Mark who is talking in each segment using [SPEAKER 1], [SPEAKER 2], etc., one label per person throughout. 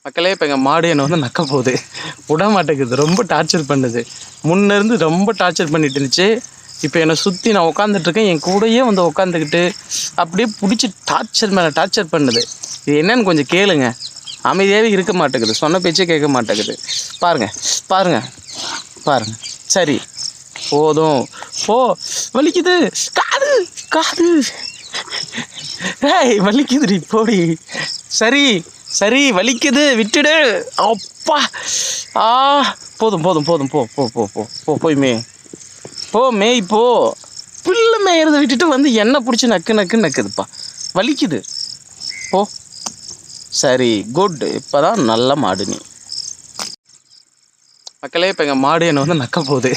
[SPEAKER 1] மக்களே, இப்போ எங்கள் மாடு என்னை வந்து நக்க போகுது, விட மாட்டேங்குது, ரொம்ப டார்ச்சர் பண்ணுது. முன்னேருந்து ரொம்ப டார்ச்சர் பண்ணிட்டு இருந்துச்சு. இப்போ என்னை சுற்றி நான் உட்காந்துட்ருக்கேன், என் கூடயே வந்து உட்காந்துக்கிட்டு அப்படியே பிடிச்சி டார்ச்சர் மேலே டார்ச்சர் பண்ணுது. இது என்னன்னு கொஞ்சம் கேளுங்க. அமைதியாகவே இருக்க மாட்டேங்குது, சொன்ன பேச்சே கேட்க மாட்டேங்குது. பாருங்க பாருங்க பாருங்க. சரி போதும் போ, வலிக்குது காது காது, ஏய் வலிக்குதுடி போடி. சரி சரி வலிக்குது விட்டுடு. அப்பா ஆ போதும் போதும் போதும், போ போ போ போ போ போய் மேய் போ. புல்லு மேயறதை விட்டுட்டு வந்து என்ன பிடிச்சி நக்கு நக்குன்னு நக்குதுப்பா, வலிக்குது போ. சரி குட், இப்போ தான் நல்ல மாடு நீ. மக்களே, இப்போ எங்கள் மாடு என்னை வந்து நக்க போகுது,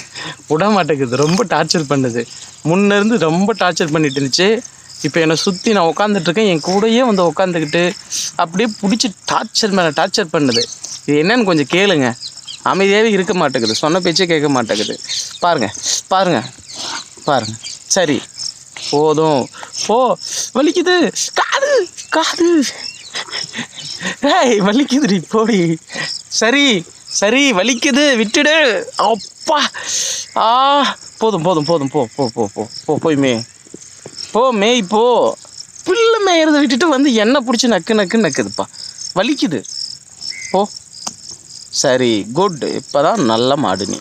[SPEAKER 1] விட மாட்டேங்குது, ரொம்ப டார்ச்சர் பண்ணுது. முன்னேருந்து ரொம்ப டார்ச்சர் பண்ணிட்டு இருந்துச்சு. இப்போ என்னை சுற்றி நான் உட்காந்துட்ருக்கேன், என் கூடயே வந்து உட்காந்துக்கிட்டு அப்படியே பிடிச்சி டார்ச்சர் மேலே டார்ச்சர் பண்ணுது. இது என்னன்னு கொஞ்சம் கேளுங்க. அமைதியாகவே இருக்க மாட்டேங்குது, சொன்ன பேச்சே கேட்க மாட்டேங்குது. பாருங்க பாருங்க பாருங்க. சரி போதும் போ, வலிக்குது காது காது, ஏய் வலிக்குதுடி போடி. சரி சரி வலிக்குது விட்டுடு. அப்பா ஆ போதும் போதும் போதும், போ போ போ போ போ போய் மேய் போ. புல்லு மேயறதை விட்டுட்டு வந்து என்ன பிடிச்சி நக்கு நக்குன்னு நக்குதுப்பா, வலிக்குது போ. சரி குட், இப்போ தான் நல்ல மாடு நீ.